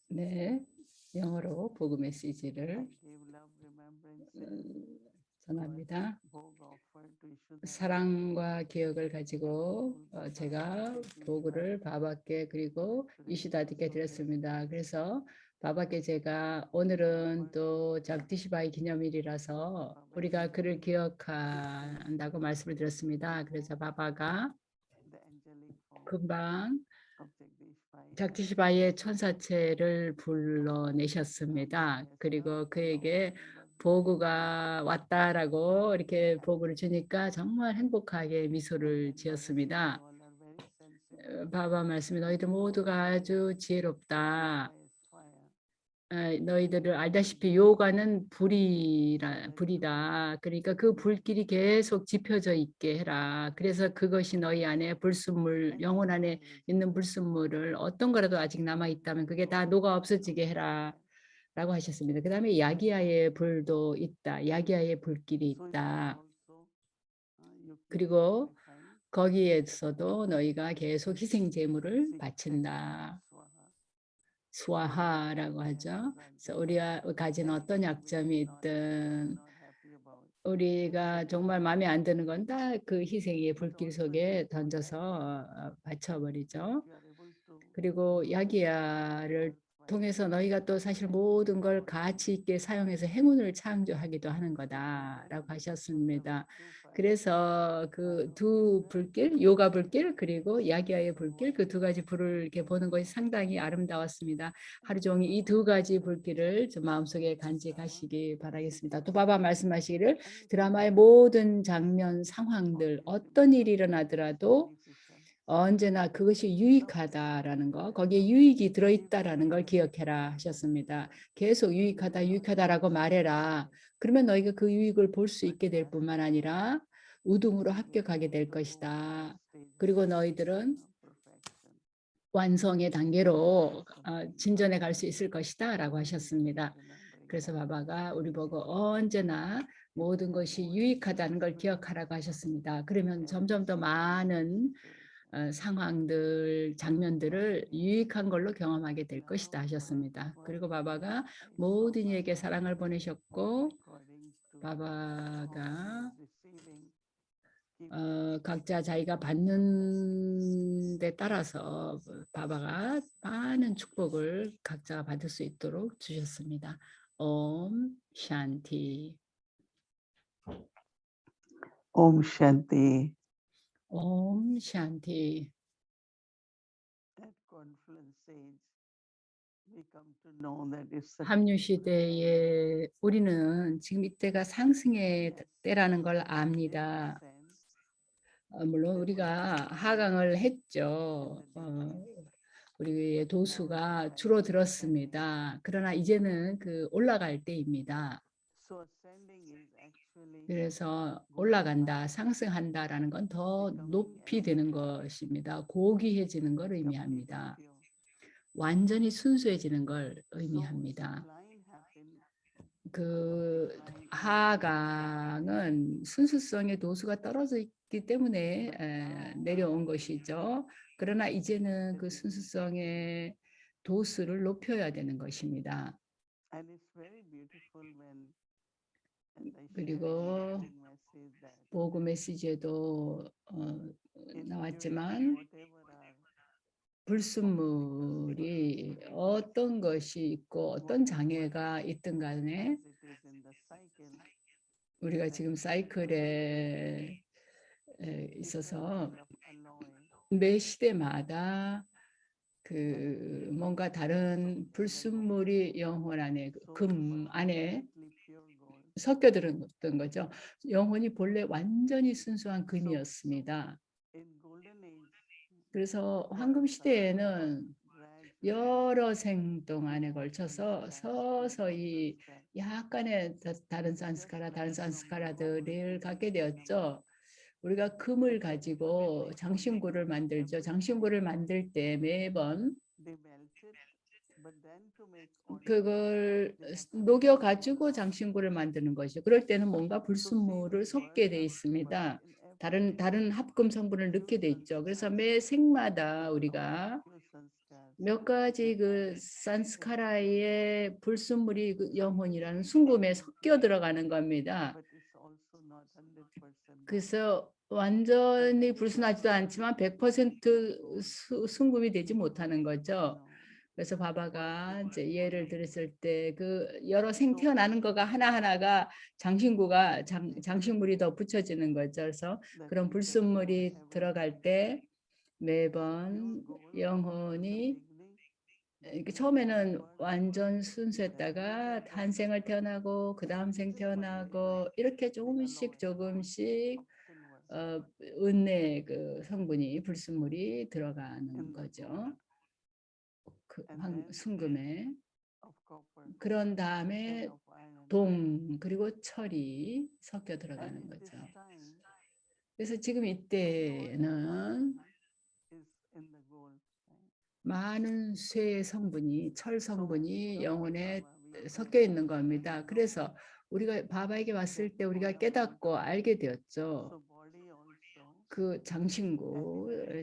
네, 영어로 복음 메시지를 전합니다. 사랑과 기억을 가지고 제가 보고를 바바께 그리고 이시다디께 드렸습니다. 그래서 바바께 제가 오늘은 또 작디시바의 기념일이라서 우리가 그를 기억한다고 말씀을 드렸습니다. 그래서 바바가 금방 작디시바의 천사체를 불러내셨습니다. 그리고 그에게 보고가 왔다라고 이렇게 보고를 주니까 정말 행복하게 미소를 지었습니다. 바바 말씀이 너희들 모두가 아주 지혜롭다. 너희들을 알다시피 요가는 불이다. 그러니까 그 불길이 계속 지펴져 있게 해라. 그래서 그것이 너희 안에 불순물, 영혼 안에 있는 불순물을 어떤 거라도 아직 남아 있다면 그게 다 녹아 없어지게 해라. 라고 하셨습니다. 그 다음에 야기야의 불도 있다. 야기야의 불길이 있다. 그리고 거기에서도 너희가 계속 희생 제물을 바친다. 수아하라고 하죠. 그래서 우리가 가진 어떤 약점이 있든 우리가 정말 마음에 안 드는 건 다 그 희생의 불길 속에 던져서 바쳐버리죠. 그리고 야기야를 통해서 너희가 또 사실 모든 걸 가치 있게 사용해서 행운을 창조하기도 하는 거다라고 하셨습니다. 그래서 그 두 불길, 요가 불길 그리고 야기야의 불길 그 두 가지 불을 이렇게 보는 것이 상당히 아름다웠습니다. 하루 종일 이 두 가지 불길을 좀 마음속에 간직하시기 바라겠습니다. 또 바바 말씀하시기를 드라마의 모든 장면, 상황들 어떤 일이 일어나더라도 언제나 그것이 유익하다라는 거, 거기에 유익이 들어있다라는 걸 기억해라 하셨습니다. 계속 유익하다, 유익하다라고 말해라. 그러면 너희가 그 유익을 볼 수 있게 될 뿐만 아니라 우등으로 합격하게 될 것이다. 그리고 너희들은 완성의 단계로 진전해 갈 수 있을 것이다 라고 하셨습니다. 그래서 바바가 우리 보고 언제나 모든 것이 유익하다는 걸 기억하라고 하셨습니다. 그러면 점점 더 많은 상황들, 장면들을 유익한 걸로 경험하게 될 것이다 하셨습니다. 그리고 바바가 모든 이에게 사랑을 보내셨고 바바가 각자 자기가 받는 데 따라서 바바가 많은 축복을 각자가 받을 수 있도록 주셨습니다. 옴 샨티. 옴 샨티. 옴 샨티. 합류 시대에 우리는 지금 이때가 상승의 때라는 걸 압니다. 물론 우리가 하강을 했죠. 우리의 도수가 줄어들었습니다. 그러나 이제는 그 올라갈 때입니다. 그래서 올라간다, 상승한다라는 건 더 높이 되는 것입니다. 고귀해지는 걸 의미합니다. 완전히 순수해지는 걸 의미합니다. 그 하강은 순수성의 도수가 떨어져 있기 때문에 내려온 것이죠. 그러나 이제는 그 순수성의 도수를 높여야 되는 것입니다. 그리고 보고 메시지에도 나왔지만 불순물이 어떤 것이 있고 어떤 장애가 있든 간에 우리가 지금 사이클에 있어서 매 시대마다 그 뭔가 다른 불순물이 영혼 안에 금 안에 섞여 들었던 거죠. 영혼이 본래 완전히 순수한 금이었습니다. 그래서 황금 시대에는 여러 생 동안에 걸쳐서 서서히 약간의 다른 산스카라들을 갖게 되었죠. 우리가 금을 가지고 장신구를 만들죠. 장신구를 만들 때 매번 그걸 녹여 가지고 장신구를 만드는 것이죠. 그럴 때는 뭔가 불순물을 섞게 돼 있습니다. 다른 합금 성분을 넣게 돼 있죠. 그래서 매 생마다 우리가 몇 가지 그 산스카라의 불순물이 그 영혼이라는 순금에 섞여 들어가는 겁니다. 그래서 완전히 불순하지도 않지만 100% 순금이 되지 못하는 거죠. 그래서 바바가 이제 예를 들었을 때 그 여러 생 태어나는 거가 하나하나가 장신구가 장신물이 더 붙여지는 거죠. 그래서 그런 불순물이 들어갈 때 매번 영혼이 이렇게 처음에는 완전 순수했다가 한 생을 태어나고 그 다음 생 태어나고 이렇게 조금씩 은의 그 성분이 불순물이 들어가는 거죠. 그 순금에. 그런 다음에 동 그리고 철이 섞여 들어가는 거죠. 그래서 지금 이때는 많은 쇠 성분이 철 성분이 영혼에 섞여 있는 겁니다. 그래서 우리가 바바에게 왔을 때 우리가 깨닫고 알게 되었죠. 그 장식물,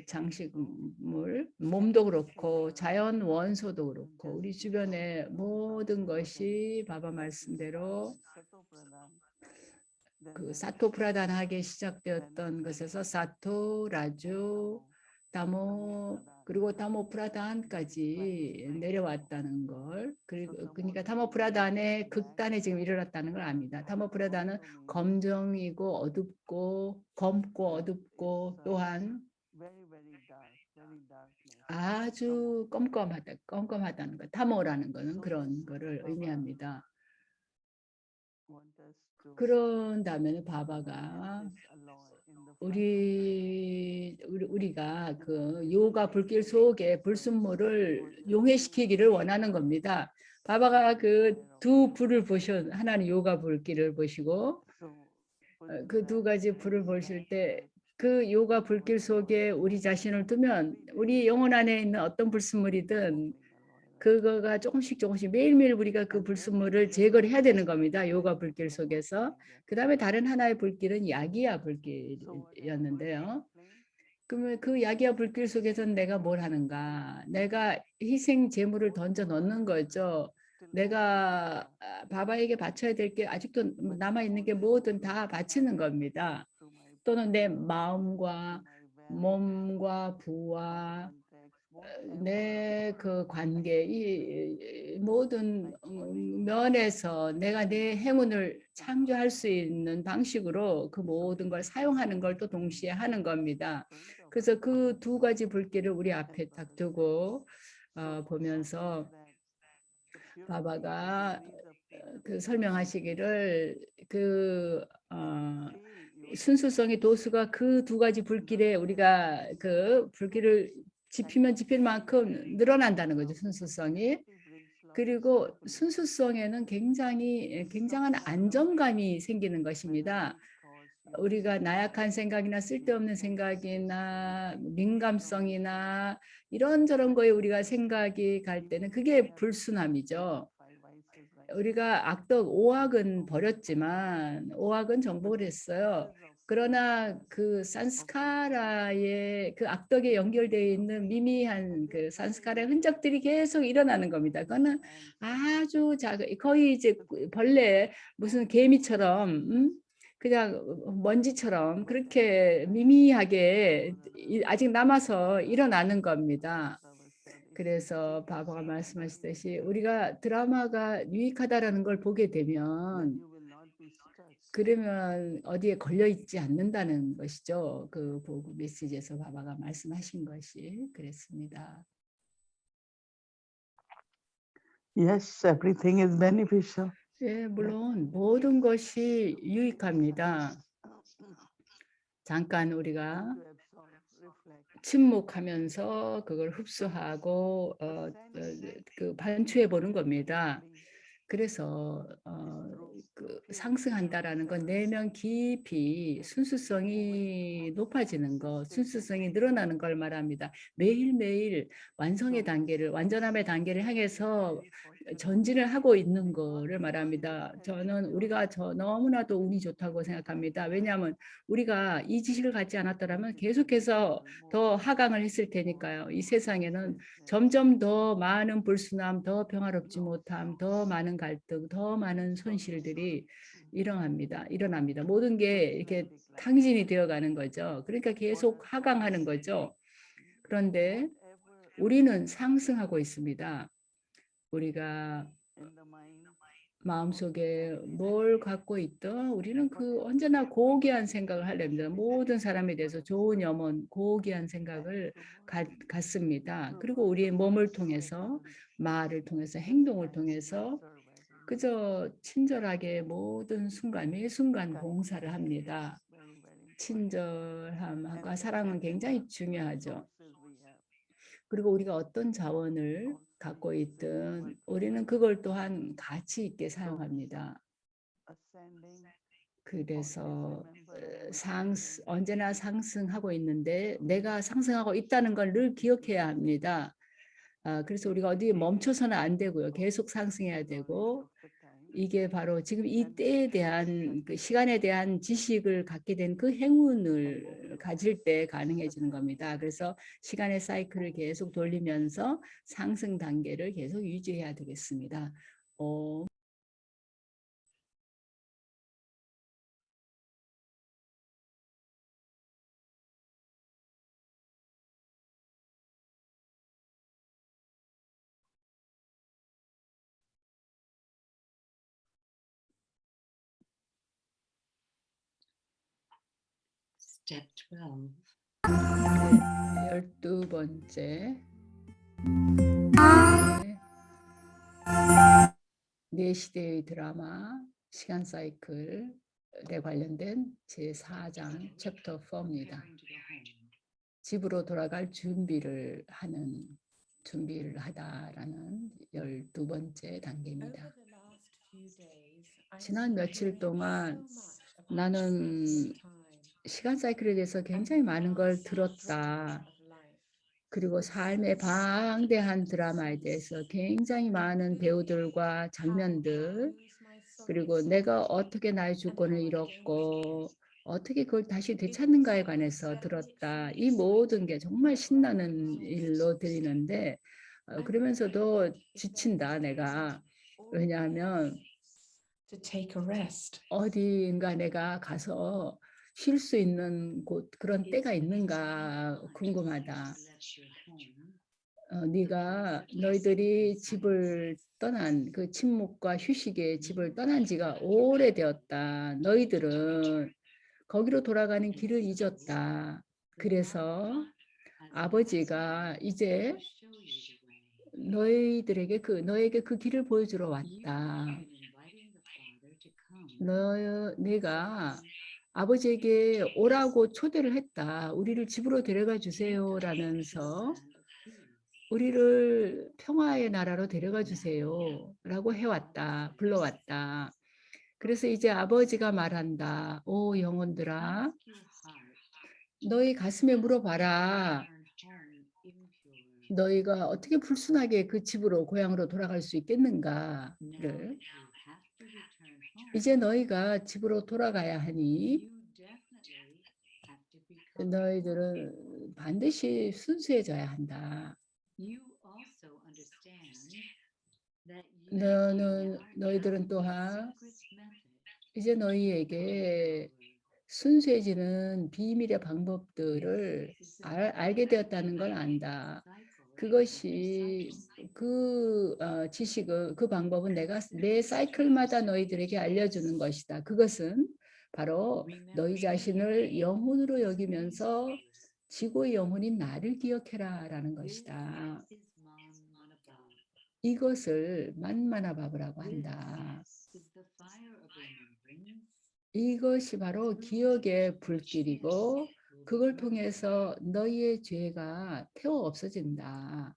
몸도 그렇고 자연 원소도 그렇고 우리 주변의 모든 것이 바바 말씀대로 그 사토 프라단하게 시작되었던 것에서 사토, 라주, 다모 그리고 다모 프라단까지 내려왔다는 걸 그러니까 다모 프라단의 극단에 지금 일어났다는 걸 압니다. 다모 프라단은 검정이고 어둡고 검고 어둡고 또한 아주 껌껌하다는 것. 다모라는 것은 그런 거를 의미합니다. 그런다면 바바가 우리가 그 요가 불길 속에 불순물을 용해시키기를 원하는 겁니다. 바바가 그 두 불을 하나는 요가 불길을 보시고 그 두 가지 불을 보실 때 그 요가 불길 속에 우리 자신을 두면 우리 영혼 안에 있는 어떤 불순물이든 그거가 조금씩 매일매일 우리가 그 불순물을 제거를 해야 되는 겁니다. 요가 불길 속에서. 그 다음에 다른 하나의 불길은 야기야 불길이었는데요. 그러면 그 야기야 불길 속에서는 내가 뭘 하는가? 내가 희생 제물을 던져 넣는 거죠. 내가 바바에게 바쳐야 될 게 아직도 남아있는 게 뭐든 다 바치는 겁니다. 또는 내 마음과 몸과 부와 내 그 관계 이 모든 면에서 내가 내 행운을 창조할 수 있는 방식으로 그 모든 걸 사용하는 걸 또 동시에 하는 겁니다. 그래서 그 두 가지 불길을 우리 앞에 딱 두고 보면서 바바가 그 설명하시기를 순수성의 도수가 그 두 가지 불길에 우리가 그 불길을 지필 만큼 늘어난다는 거죠. 순수성이. 그리고 순수성에는 굉장한 안정감이 생기는 것입니다. 우리가 나약한 생각이나 쓸데없는 생각이나 민감성이나 이런저런 거에 우리가 생각이 갈 때는 그게 불순함이죠. 우리가 악덕 오악은 버렸지만 오악은 정복을 했어요. 그러나 그 산스카라의 그 악덕에 연결되어 있는 미미한 그 산스카라의 흔적들이 계속 일어나는 겁니다. 그거는 아주 작은 거의 이제 벌레 무슨 개미처럼 그냥 먼지처럼 그렇게 미미하게 아직 남아서 일어나는 겁니다. 그래서 바바가 말씀하시듯이 우리가 드라마가 유익하다라는 걸 보게 되면 그러면 어디에 걸려 있지 않는다는 것이죠. 그 보고 메시지에서 바바가 말씀하신 것이 그랬습니다. Yes, everything is beneficial. 예, 물론 모든 것이 유익합니다. 잠깐 우리가 침묵하면서 그걸 흡수하고 그 반추해 보는 겁니다. 그래서 상승한다라는 건 내면 깊이 순수성이 높아지는 것, 순수성이 늘어나는 걸 말합니다. 매일매일 완성의 단계를, 완전함의 단계를 향해서 전진을 하고 있는 거를 말합니다. 저는 우리가 너무나도 운이 좋다고 생각합니다. 왜냐하면 우리가 이 지식을 갖지 않았더라면 계속해서 더 하강을 했을 테니까요. 이 세상에는 점점 더 많은 불순함, 더 평화롭지 못함, 더 많은 갈등, 더 많은 손실들이 일어납니다. 모든 게 이렇게 탕진이 되어가는 거죠. 그러니까 계속 하강하는 거죠. 그런데 우리는 상승하고 있습니다. 우리가 마음속에 뭘 갖고 있든 우리는 언제나 고귀한 생각을 하렵니다. 모든 사람에 대해서 좋은 염원, 고귀한 생각을 갖습니다. 그리고 우리의 몸을 통해서, 말을 통해서, 행동을 통해서 그저 친절하게 모든 순간, 매 순간 봉사를 합니다. 친절함과 사랑은 굉장히 중요하죠. 그리고 우리가 어떤 자원을 갖고 있든 우리는 그걸 또한 가치 있게 사용합니다. 그래서 언제나 상승하고 있는데 내가 상승하고 있다는 걸 늘 기억해야 합니다. 그래서 우리가 어디에 멈춰서는 안 되고요. 계속 상승해야 되고, 이게 바로 지금 이 때에 대한 시간에 대한 지식을 갖게 된 그 행운을 가질 때 가능해지는 겁니다. 그래서 시간의 사이클을 계속 돌리면서 상승 단계를 계속 유지해야 되겠습니다. Step 12. 12번째. 내 시대의 드라마 시간 사이클에 관련된 제4장 챕터 4입니다. 집으로 돌아갈 준비를 하다라는 12번째 단계입니다. 지난 며칠 동안 나는 시간 사이클에 대해서 굉장히 많은 걸 들었다. 그리고 삶의 방대한 드라마에 대해서 굉장히 많은 배우들과 장면들, 그리고 내가 어떻게 나의 주권을 잃었고 어떻게 그걸 다시 되찾는가에 관해서 들었다. 이 모든 게 정말 신나는 일로 들리는데 그러면서도 지친다 내가. 왜냐하면 어디인가 내가 가서 쉴 수 있는 곳, 그런 때가 있는가 궁금하다. 너희들이 집을 떠난 그 침묵과 휴식의 집을 떠난 지가 오래되었다. 너희들은 거기로 돌아가는 길을 잊었다. 그래서 아버지가 이제 너에게 그 길을 보여주러 왔다. 내가 아버지에게 오라고 초대를 했다. 우리를 집으로 데려가 주세요라면서 우리를 평화의 나라로 데려가 주세요 라고 불러왔다. 그래서 이제 아버지가 말한다. 오 영혼들아, 너희 가슴에 물어봐라. 너희가 어떻게 불순하게 그 집으로, 고향으로 돌아갈 수 있겠는가를. 이제 너희가 집으로 돌아가야 하니 너희들은 반드시 순수해져야 한다. 너희들은 또한 이제 너희에게 순수해지는 비밀의 방법들을 알게 되었다는 걸 안다. 그것이 지식은, 그 방법은 내가 내 사이클마다 너희들에게 알려주는 것이다. 그것은 바로 너희 자신을 영혼으로 여기면서 지구의 영혼인 나를 기억해라 라는 것이다. 이것을 만마나바브라고 한다. 이것이 바로 기억의 불길이고 그걸 통해서 너희의 죄가 태워 없어진다.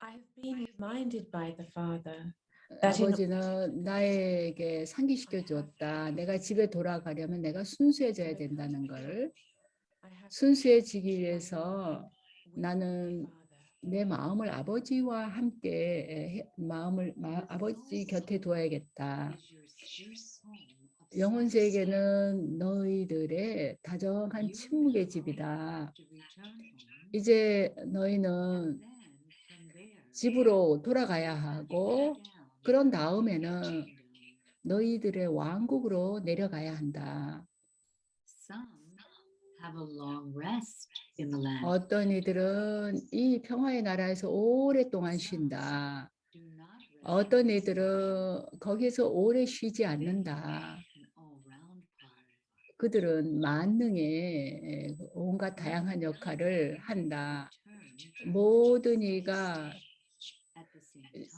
I have been reminded by the Father that in 아버지는 나에게 상기시켜 주었다. 내가 집에 돌아가려면 내가 순수해져야 된다는 걸. I have to 순수해지기 change my 위해서 mind with my 나는 father. 내 마음을 아버지와 함께 아버지 곁에 두어야겠다. 영혼 세계는 너희들의 다정한 침묵의 집이다. 이제 너희는 집으로 돌아가야 하고 그런 다음에는 너희들의 왕국으로 내려가야 한다. 어떤 이들은 이 평화의 나라에서 오랫동안 쉰다. 어떤 이들은 거기서 오래 쉬지 않는다. 그들은 만능의 온갖 다양한 역할을 한다. 모든 이가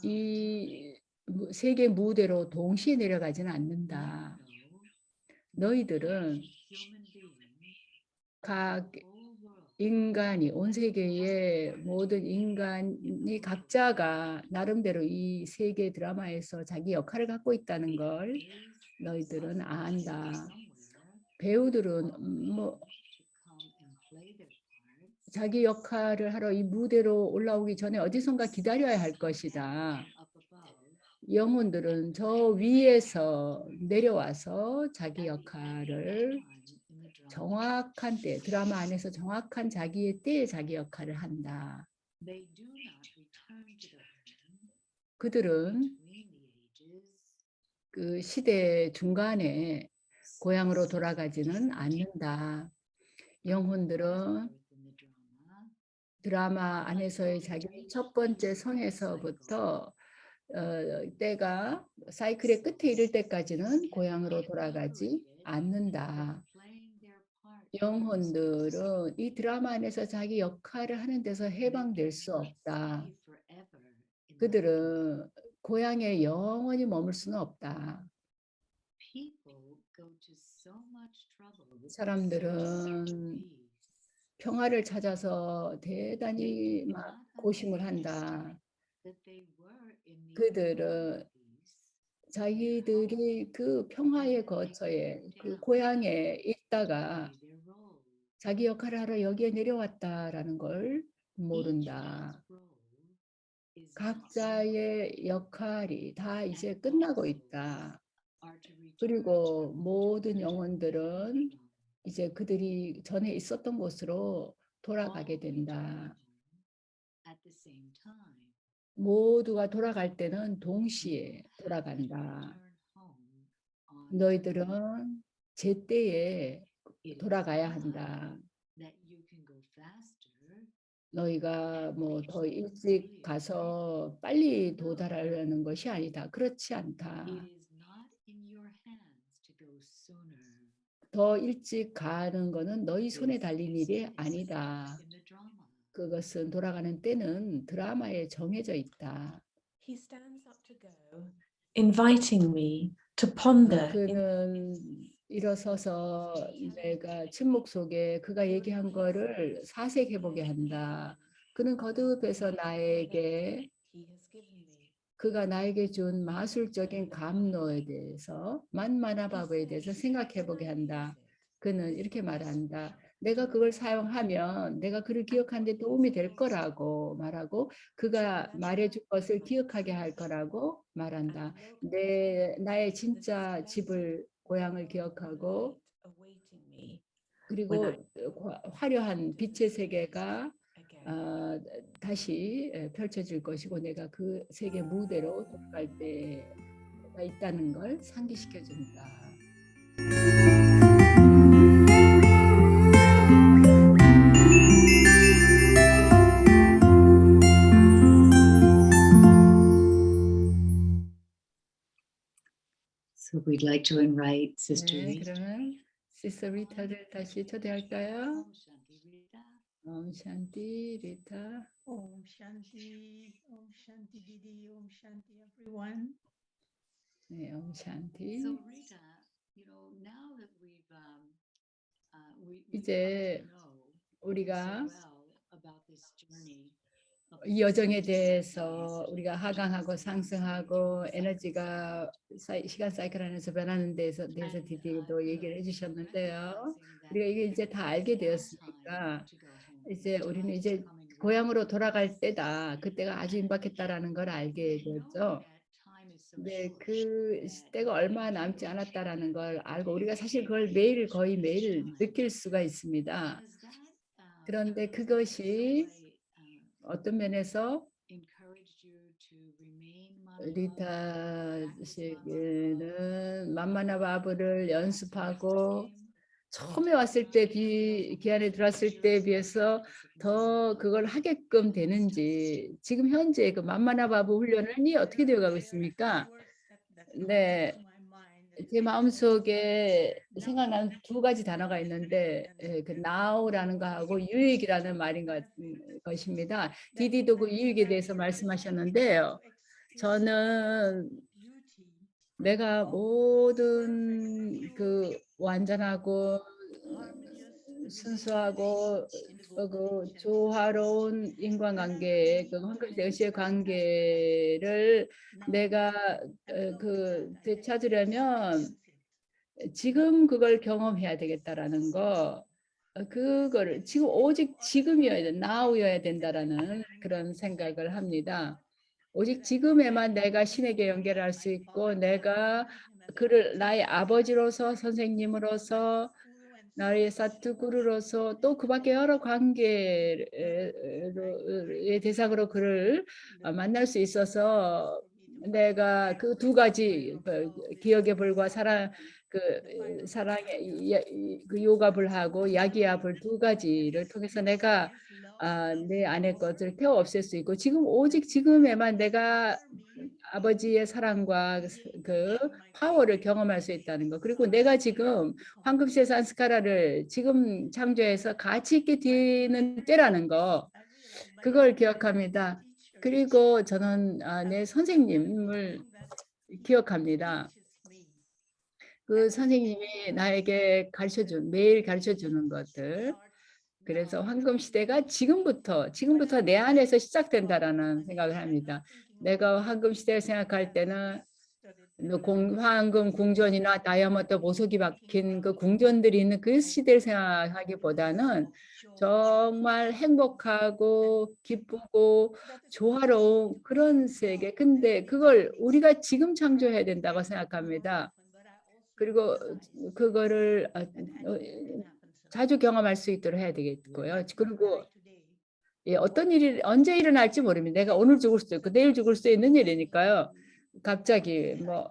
이 세계 무대로 동시에 내려가지는 않는다. 너희들은 각 인간이 온 세계의 모든 인간이 각자가 나름대로 이 세계 드라마에서 자기 역할을 갖고 있다는 걸 너희들은 안다. 배우들은 뭐 자기 역할을 하러 이 무대로 올라오기 전에 어디선가 기다려야 할 것이다. 영혼들은 저 위에서 내려와서 자기 역할을 정확한 때, 드라마 안에서 정확한 자기의 때에 자기 역할을 한다. 그들은 그 시대 중간에 고향으로 돌아가지는 않는다. 영혼들은 드라마 안에서의 자기 첫 번째 성에서부터 때가 사이클의 끝에 이를 때까지는 고향으로 돌아가지 않는다. 영혼들은 이 드라마 안에서 자기 역할을 하는 데서 해방될 수 없다. 그들은 고향에 영원히 머물 수는 없다. 사람들은 평화를 찾아서 대단히 막 고심을 한다. 그들은 자기들이 그 평화의 거처에 그 고향에 있다가 자기 역할을 하러 여기에 내려왔다라는 걸 모른다. 각자의 역할이 다 이제 끝나고 있다. 그리고 모든 영혼들은 이제 그들이 전에 있었던 곳으로 돌아가게 된다. 모두가 돌아갈 때는 동시에 돌아간다. 너희들은 제때에 돌아가야 한다. 너희가 뭐 더 일찍 가서 빨리 도달하려는 것이 아니다. 그렇지 않다. 더 일찍 가는 것은 너희 손에 달린 일이 아니다. 그것은 돌아가는 때는 드라마에 정해져 있다. He stands up to go, inviting me to ponder. 그는 일어서서 내가 침묵 속에 그가 얘기한 거를 사색해 보게 한다. 그는 거듭해서 나에게 He has given me. 그가 나에게 준 마술적인 감로에 대해서 만마나바브에 대해서 생각해 보게 한다. 그는 이렇게 말한다. 내가 그걸 사용하면 내가 그를 기억하는 데 도움이 될 거라고 말하고 그가 말해준 것을 기억하게 할 거라고 말한다. 나의 진짜 집을 고향을 기억하고 그리고 화려한 빛의 세계가 다시 펼쳐질 것이고 내가 그 세계 무대로 돌아갈 때가 있다는 걸 상기시켜 준다. So we'd like to invite Sister 네, Rita. 그러면 시스터 리타를 다시 초대할까요? Om Shanti Rita. 옴샨티 리타. Om Shanti Didi, Om Shanti everyone. 네, So 옴샨티. Rita, now that we've we 이제 come to know 우리가 so well about this journey 이 여정에 대해서 우리가 하강하고 상승하고 에너지가 시간 사이클 안에서 변하는 대해서 디디도 얘기를 해주셨는데요. 우리가 이게 이제 다 알게 되었으니까 이제 우리는 이제 고향으로 돌아갈 때다. 그때가 아주 임박했다라는 걸 알게 되었죠. 네, 그 때가 얼마 남지 않았다라는 걸 알고 우리가 사실 그걸 매일 거의 매일 느낄 수가 있습니다. 그런데 그것이 어떤 면에서 리타 씨에게는 만마나바브를 연습하고 처음에 왔을 때 기안에 들어왔을 때에 비해서 더 그걸 하게끔 되는지 지금 현재 그 만마나바브 훈련이 어떻게 되어가고 있습니까? 네, 제 마음속에 생각나는 두 가지 단어가 있는데 그 now라는 거하고 유익이라는 말인 것입니다. 디디도 그 유익에 대해서 말씀하셨는데요. 저는 내가 모든 그 완전하고 순수하고 그 조화로운 인간관계, 그 황금대시의 관계를 내가 그 되찾으려면 지금 그걸 경험해야 되겠다라는 거, 그거를 지금 오직 지금이어야 돼, now여야 된다라는 그런 생각을 합니다. 오직 지금에만 내가 신에게 연결할 수 있고 내가 그를 나의 아버지로서 선생님으로서 나의 사투구루로서 또 그밖에 여러 관계의 대상으로 그를 만날 수 있어서 내가 그 두 가지 기억의 불과 사랑의 그 요가불하고 야기야불 두 가지를 통해서 내가 내 안의 것을 태워 없앨 수 있고 지금 오직 지금에만 내가 아버지의 사랑과 그 파워를 경험할 수 있다는 거. 그리고 내가 지금 황금시대 산스카라를 지금 창조해서 가치 있게 되는 때라는 거. 그걸 기억합니다. 그리고 저는 내 선생님을 기억합니다. 그 선생님이 나에게 매일 가르쳐 주는 것들. 그래서 황금 시대가 지금부터 내 안에서 시작된다라는 생각을 합니다. 내가 황금 시대를 생각할 때는 황금 궁전이나 다이아몬드 보석이 박힌 그 궁전들이 있는 그 시대를 생각하기보다는 정말 행복하고 기쁘고 조화로운 그런 세계. 근데 그걸 우리가 지금 창조해야 된다고 생각합니다. 그리고 그거를 자주 경험할 수 있도록 해야 되겠고요. 그리고 어떤 일이 언제 일어날지 모릅니다. 내가 오늘 죽을 수도 있고 내일 죽을 수도 있는 일이니까요. 갑자기 뭐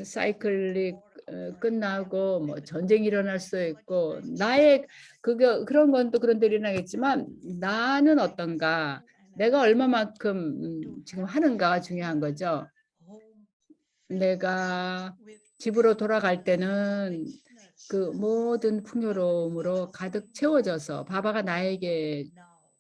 사이클릭 끝나고 뭐 전쟁이 일어날 수 있고 나의 그런 건 또 그런 데 일어나겠지만 나는 어떤가 내가 얼마만큼 지금 하는가가 중요한 거죠. 내가 집으로 돌아갈 때는 그 모든 풍요로움으로 가득 채워져서 바바가 나에게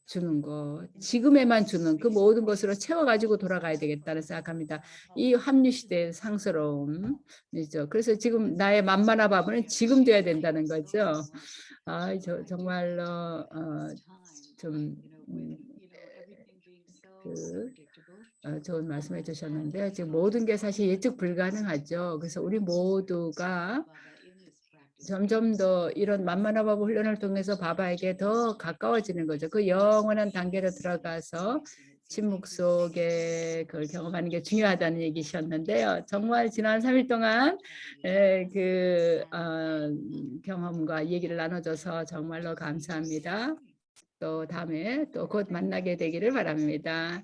주는 거, 지금에만 주는 그 모든 것으로 채워가지고 돌아가야 되겠다는 생각합니다. 이 합류 시대의 상스러움이죠. 그래서 지금 나의 만만한 바보는 지금 돼야 된다는 거죠. 정말로 좀 좋은 말씀해 주셨는데 지금 모든 게 사실 예측 불가능하죠. 그래서 우리 모두가 점점 더 이런 만만하바바 훈련을 통해서 바바에게 더 가까워지는 거죠. 그 영원한 단계로 들어가서 침묵 속에 그걸 경험하는 게 중요하다는 얘기셨는데요. 정말 지난 3일 동안 경험과 얘기를 나눠줘서 정말로 감사합니다. 또 다음에 또 곧 만나게 되기를 바랍니다.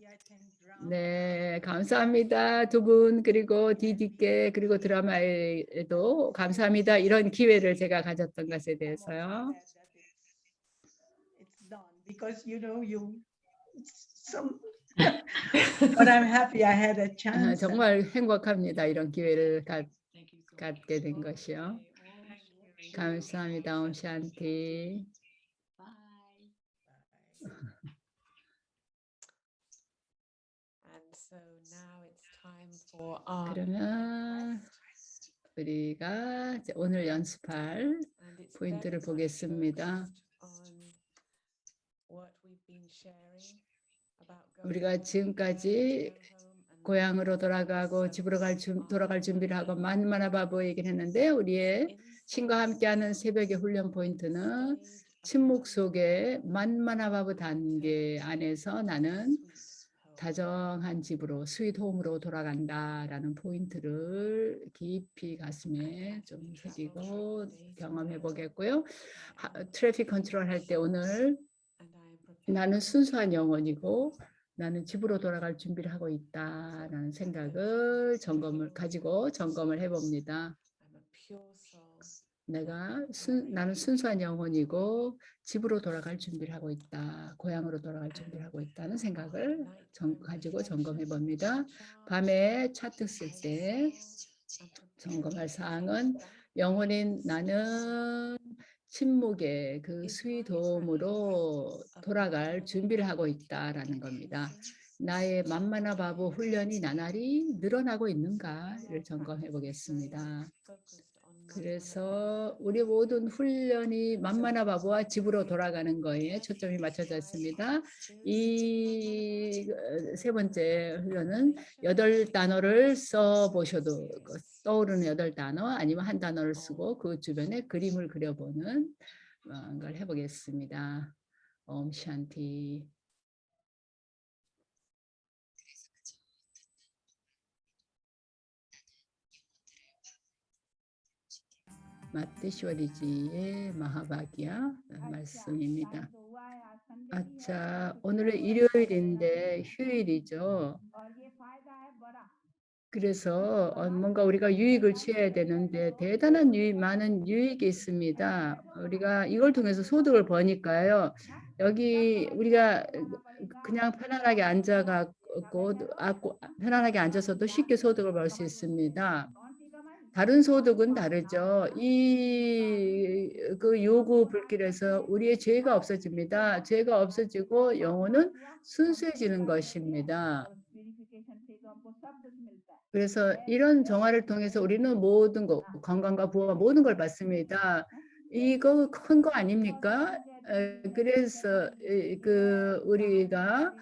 네, 감사합니다. 두 분, 그리고 디디께, 그리고 드라마에도 감사합니다. 이런 기회를 제가 가졌던 것에 대해서요. Because but I'm happy I had a chance. 정말 행복합니다. 이런 기회를 갖게 된 것이요. 감사합니다. 옴샨티. 그러면 우리가 이제 오늘 연습할 포인트를 보겠습니다. 우리가 지금까지 고향으로 돌아가고 집으로 돌아갈 준비를 하고 만만하바보 얘기를 했는데 우리의 신과 함께하는 새벽의 훈련 포인트는 침묵 속에 만만하바보 단계 안에서 나는 다정한 집으로 스윗 홈으로 돌아간다라는 포인트를 깊이 가슴에 좀 새기고 경험해 보겠고요. 트래픽 컨트롤 할 때 오늘 나는 순수한 영혼이고 나는 집으로 돌아갈 준비를 하고 있다라는 생각을 가지고 점검을 해봅니다. 나는 순수한 영혼이고 집으로 돌아갈 준비를 하고 있다. 고향으로 돌아갈 준비를 하고 있다는 생각을 가지고 점검해 봅니다. 밤에 차트 쓸 때 점검할 사항은 영혼인 나는 침묵의 그 스윗홈으로 돌아갈 준비를 하고 있다라는 겁니다. 나의 만만하바보 훈련이 나날이 늘어나고 있는가를 점검해 보겠습니다. 그래서 우리 모든 훈련이 만만하바보와 집으로 돌아가는 거에 초점이 맞춰져 있습니다. 이 세 번째 훈련은 8단어를 써보셔도 떠오르는 8단어 아니면 한 단어를 쓰고 그 주변에 그림을 그려보는 걸 해보겠습니다. 옴 샨티. 마테시와리지의 마하바기야 말씀입니다. 자, 오늘은 일요일인데 휴일이죠. 그래서 뭔가 우리가 유익을 취해야 되는데 대단한 많은 유익이 있습니다. 우리가 이걸 통해서 소득을 버니까요. 여기 우리가 그냥 편안하게 편안하게 앉아서도 쉽게 소득을 벌 수 있습니다. 다른 소득은 다르죠. 그 요구 불길에서 우리의 죄가 없어집니다. 죄가 없어지고 영혼은 순수해지는 것입니다. 그래서 이런 정화를 통해서 우리는 모든 것, 건강과 부와 모든 걸 받습니다. 이거 큰 거 아닙니까? 그래서 우리가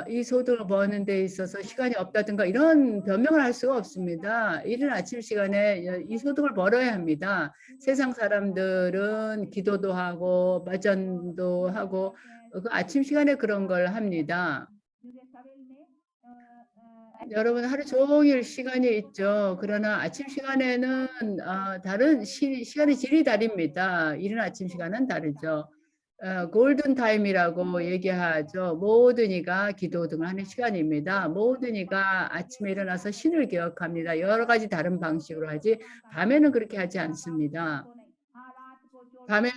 이 소득을 버는 데 있어서 시간이 없다든가 이런 변명을 할 수가 없습니다. 이른 아침 시간에 이 소득을 벌어야 합니다. 세상 사람들은 기도도 하고 마전도 하고 그 아침 시간에 그런 걸 합니다. 여러분 하루 종일 시간이 있죠. 그러나 아침 시간에는 다른 시간의 질이 다릅니다. 이른 아침 시간은 다르죠. 골든 타임이라고 얘기하죠. 모든 이가 기도 등을 하는 시간입니다. 모든 이가 아침에 일어나서 신을 기억합니다. 여러 가지 다른 방식으로 하지 밤에는 그렇게 하지 않습니다. 밤에는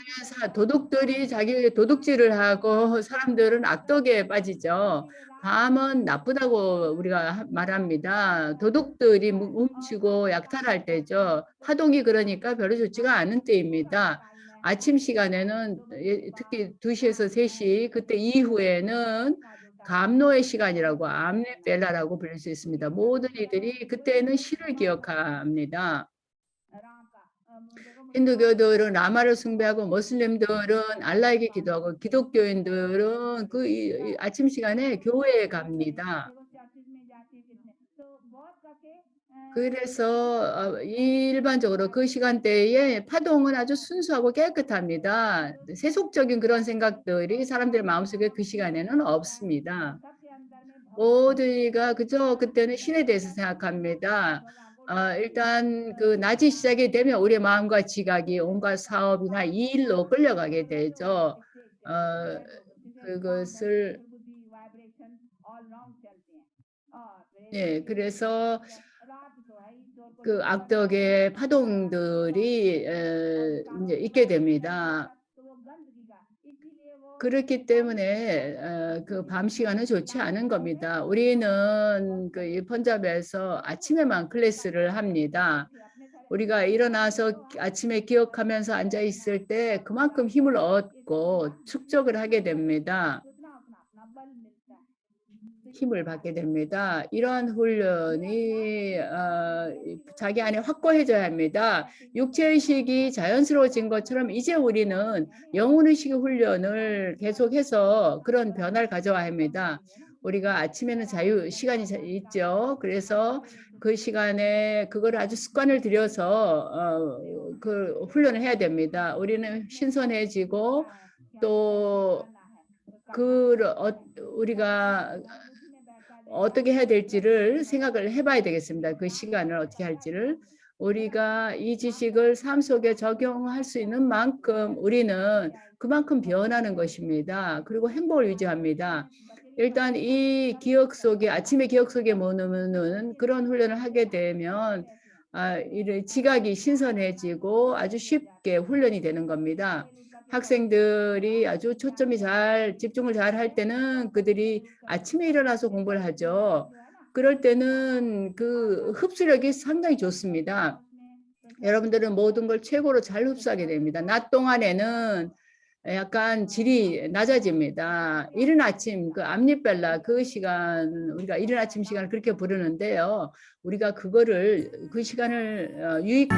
도둑들이 자기 도둑질을 하고 사람들은 악덕에 빠지죠. 밤은 나쁘다고 우리가 말합니다. 도둑들이 훔치고 약탈할 때죠. 파동이 그러니까 별로 좋지가 않은 때입니다. 아침 시간에는 특히 2시에서 3시 그때 이후에는 감노의 시간이라고 암네벨라라고 불릴 수 있습니다. 모든 이들이 그때는 신을 기억합니다. 힌두교들은 라마를 숭배하고 모슬림들은 알라에게 기도하고 기독교인들은 그 아침 시간에 교회에 갑니다. 그래서 일반적으로 그 시간대에 파동은 아주 순수하고 깨끗합니다. 세속적인 그런 생각들이 사람들의 마음속에 그 시간에는 없습니다. 모두가 그저 그때는 신에 대해서 생각합니다. 일단 그 낮이 시작이 되면 우리의 마음과 지각이 온갖 사업이나 일로 끌려가게 되죠. 그것을 그래서 그 악덕의 파동들이 이제 있게 됩니다. 그렇기 때문에 그 밤 시간은 좋지 않은 겁니다. 우리는 그 펀잡에서 아침에만 클래스를 합니다. 우리가 일어나서 아침에 기억하면서 앉아 있을 때 그만큼 힘을 얻고 축적을 하게 됩니다. 힘을 받게 됩니다. 이러한 훈련이 자기 안에 확고해져야 합니다. 육체의식이 자연스러워진 것처럼 이제 우리는 영혼의식 훈련을 계속해서 그런 변화를 가져와야 합니다. 우리가 아침에는 자유 시간이 있죠. 그래서 그 시간에 그걸 아주 습관을 들여서 그 훈련을 해야 됩니다. 우리는 신선해지고 또 우리가 어떻게 해야 될지를 생각을 해봐야 되겠습니다. 그 시간을 어떻게 할지를. 우리가 이 지식을 삶 속에 적용할 수 있는 만큼 우리는 그만큼 변하는 것입니다. 그리고 행복을 유지합니다. 일단 이 기억 속에 아침의 기억 속에 머무는 그런 훈련을 하게 되면 지각이 신선해지고 아주 쉽게 훈련이 되는 겁니다. 학생들이 아주 초점이 집중을 잘 할 때는 그들이 아침에 일어나서 공부를 하죠. 그럴 때는 그 흡수력이 상당히 좋습니다. 여러분들은 모든 걸 최고로 잘 흡수하게 됩니다. 낮 동안에는 약간 질이 낮아집니다. 이른 아침, 그 암립벨라 그 시간, 우리가 이른 아침 시간을 그렇게 부르는데요. 우리가 그 시간을 유익